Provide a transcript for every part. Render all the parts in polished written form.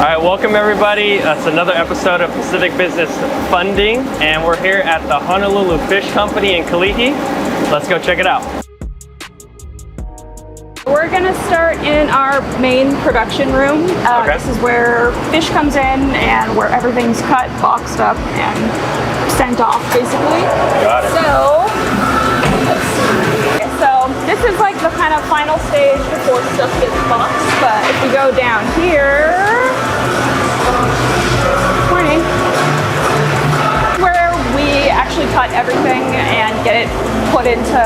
right, welcome everybody. It's another episode of Pacific Business Funding, and we're here at the Honolulu Fish Company in Kalihi. Let's go check it out. We're gonna start in our main production room. Okay. This is where fish comes in and where everything's cut, boxed up, and sent off, basically. Got it. So this is like the kind of final stage before stuff gets boxed. But if we go down here, morning, where we actually cut everything and get it put into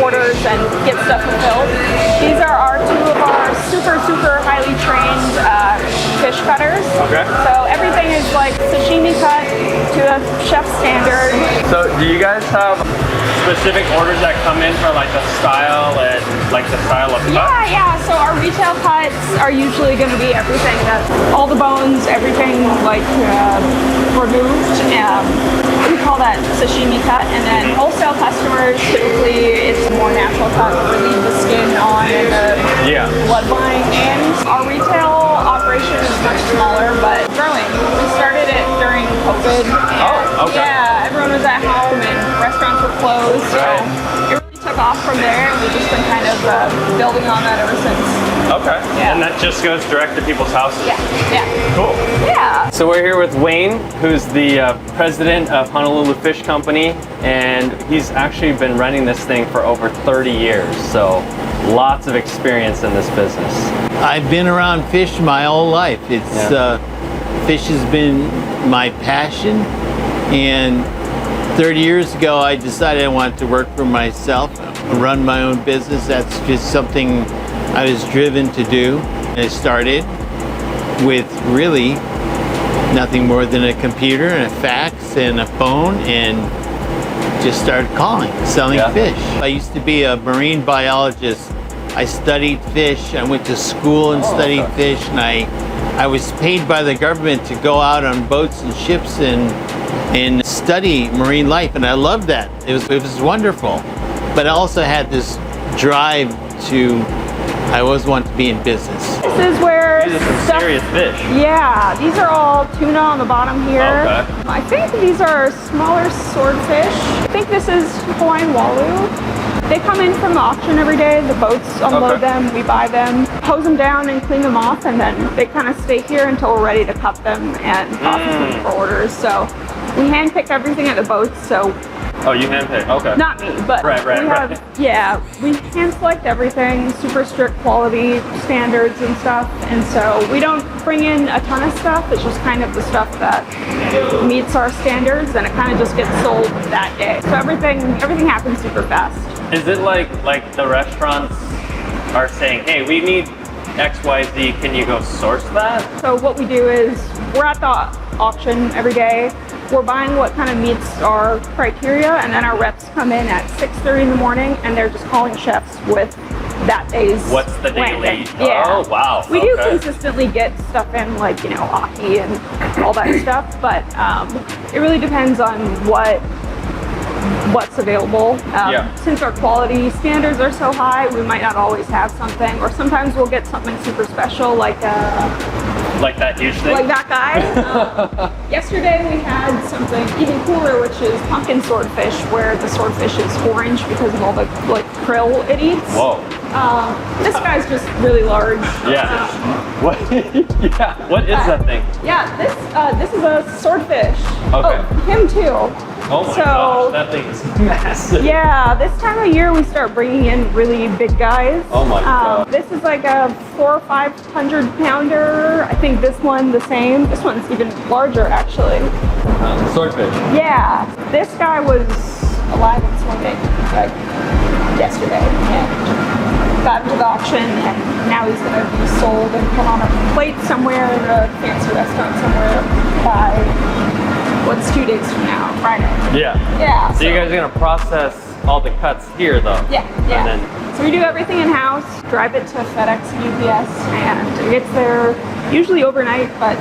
orders and get stuff fulfilled. These are two of our super highly trained fish cutters. Okay. So everything is like sashimi cut to a chef standard. So do you guys have specific orders that come in for like the style and like the style of cut? Yeah. So our retail cuts are usually going to be everything that, all the bones, everything like removed. We call that sashimi cut. And then wholesale customers, typically it's a more natural cut. We leave the skin on and the bloodline. And our retail operation is much smaller, but growing. We started it during COVID. And yeah, everyone was at home and restaurants were closed. So it really took off from there, and we've just been kind of building on that ever since. Okay. Yeah. And that just goes direct to people's houses? Yeah. Cool. Yeah. So we're here with Wayne, who's the president of Honolulu Fish Company, and he's actually been running this thing for over 30 years. So lots of experience in this business. I've been around fish my whole life. Fish has been my passion, and 30 years ago I decided I wanted to work for myself, run my own business. That's just something I was driven to do. I started with really nothing more than a computer and a fax and a phone, and just started selling fish. I used to be a marine biologist. I studied fish. I went to school and studied fish, and I was paid by the government to go out on boats and ships and study marine life, and I loved that. It was wonderful. But I also had this drive I always wanted to be in business. This is where these are some serious fish. Yeah, these are all tuna on the bottom here. Okay. I think these are smaller swordfish. I think this is Hawaiian walu. They come in from the auction every day. The boats unload them, we buy them, hose them down and clean them off, and then they kind of stay here until we're ready to cut them and process them for orders. So we hand pick everything at the boats. So you hand pick? Okay. not me, but we hand select everything, super strict quality standards and stuff. And so we don't bring in a ton of stuff. It's just kind of the stuff that meets our standards, and it kind of just gets sold that day. So everything happens super fast. Is it like the restaurants are saying, hey, we need XYZ, can you go source that? So what we do is we're at the auction every day. We're buying what kind of meets our criteria, and then our reps come in at 6:30 in the morning, and they're just calling chefs with that day's what's the daily? Yeah. Oh, wow. We do consistently get stuff in, like, ahi and all that stuff, but it really depends on what's available. Since our quality standards are so high, we might not always have something, or sometimes we'll get something super special, like that huge thing? Like that guy. Yesterday we had something even cooler, which is pumpkin swordfish, where the swordfish is orange because of all the krill it eats. Whoa. This guy's just really large. Yeah. What? What is that thing? Yeah, this is a swordfish. Okay. Oh, him too. Oh my gosh, that thing is massive. Yeah, this time of year we start bringing in really big guys. Oh my god. This is like a 400 or 500 pounder. I think this one the same. This one's even larger actually. Swordfish. Yeah, this guy was alive and swimming like yesterday. And got into the auction, and now he's gonna be sold and put on a plate somewhere in a fancy restaurant somewhere by 2 days from now, Friday. Yeah. So you guys are gonna process all the cuts here, though? Yeah. And then, so we do everything in house, drive it to FedEx and UPS, and it gets there usually overnight, but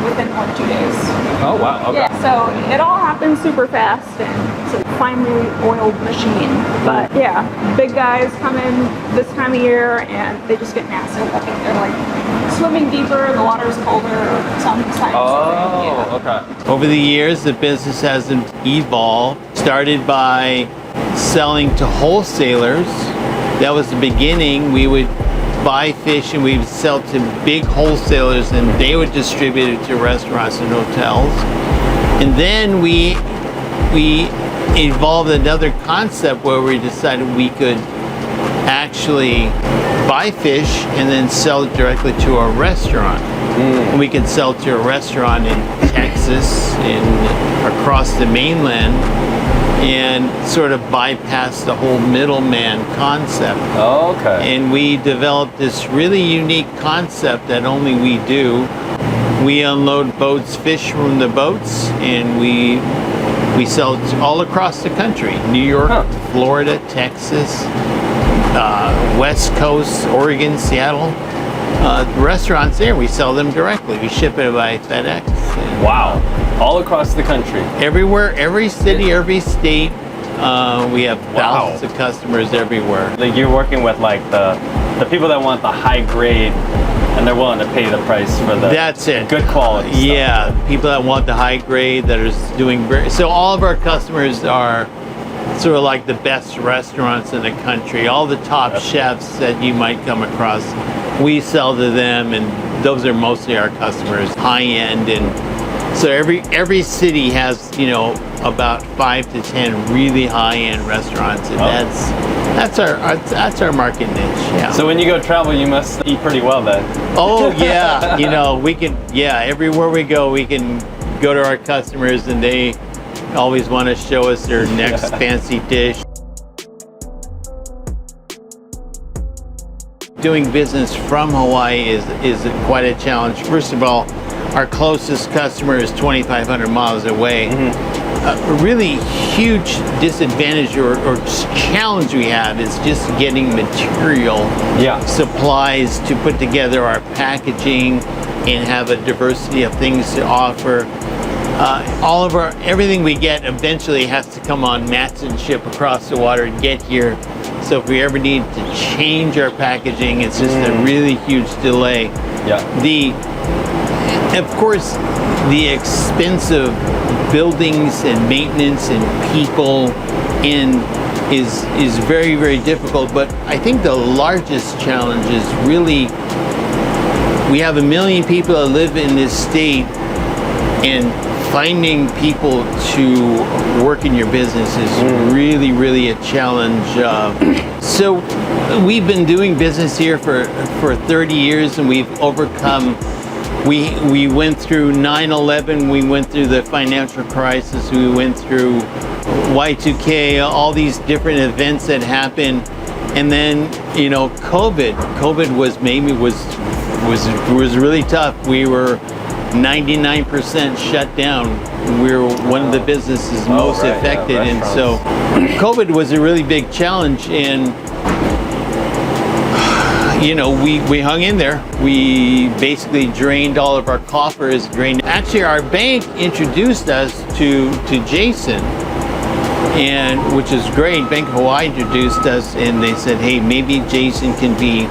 within 1-2 days. Oh wow. Okay. Yeah, so it all happens super fast, and it's a finely oiled machine. But yeah, big guys come in this time of year and they just get massive. I think they're like swimming deeper, the water's colder sometimes. Oh, okay. Over the years, the business has evolved. Started by selling to wholesalers. That was the beginning. We would buy fish and we would sell to big wholesalers, and they would distribute it to restaurants and hotels. And then we evolved another concept where we decided we could actually buy fish and then sell it directly to a restaurant. And we could sell to a restaurant in Texas, across the mainland, and sort of bypass the whole middleman concept. Oh, okay. And we developed this really unique concept that only we do. We unload boats, fish from the boats, and we sell it all across the country. New York, Florida, Texas, West Coast, Oregon, Seattle. Restaurants there, we sell them directly. We ship it by FedEx. Wow. All across the country. Everywhere, every city, every state. We have thousands of customers everywhere. Like you're working with like the people that want the high grade, and they're willing to pay the price for the That's it. good quality stuff. Yeah, people that want the high grade, that are doing very, so all of our customers are sort of like the best restaurants in the country. All the top chefs that you might come across, we sell to them, and those are mostly our customers, high end. And so every city has, you know, about 5 to 10 really high end restaurants, and that's our market niche. Yeah. So when you go travel, you must eat pretty well then. Oh yeah, you know, we can, everywhere we go, we can go to our customers and they always want to show us their next fancy dish. Doing business from Hawaii is quite a challenge. First of all, our closest customer is 2,500 miles away. A really huge disadvantage or challenge we have is just getting material, supplies to put together our packaging and have a diversity of things to offer. Everything we get eventually has to come on mats and ship across the water and get here. So if we ever need to change our packaging, it's just a really huge delay. Of course, the expensive buildings and maintenance and people is very, very difficult. But I think the largest challenge is really, we have 1 million people that live in this state, and finding people to work in your business is really, really a challenge. So we've been doing business here for 30 years, and we've overcome. We went through 9/11, we went through the financial crisis, we went through Y2K, all these different events that happened, and then COVID was really tough. We were 99% shut down. We were one of the businesses most affected, and so COVID was a really big challenge. And we hung in there. We basically drained all of our coffers. Actually, our bank introduced us to Jason, and which is great. Bank of Hawaii introduced us, and they said, hey, maybe Jason can be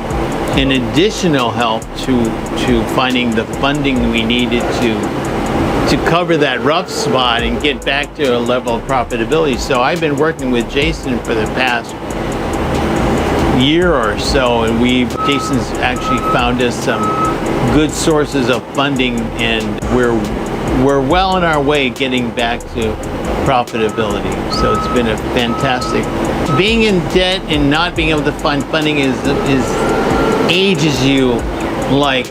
an additional help to finding the funding we needed to cover that rough spot and get back to a level of profitability. So I've been working with Jason for the past year or so, and Jason's actually found us some good sources of funding, and we're well on our way getting back to profitability. So it's been a fantastic. Being in debt and not being able to find funding is ages you like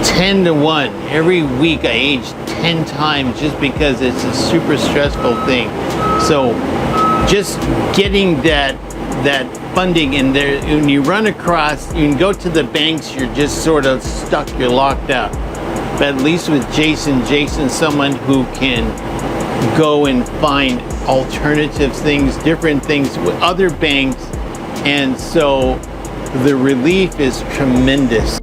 10 to 1. Every week I age 10 times just because it's a super stressful thing. So just getting that funding in there, when you run across, you can go to the banks, you're just sort of stuck, you're locked up. But at least with Jason's someone who can go and find alternative things, different things with other banks, and so the relief is tremendous.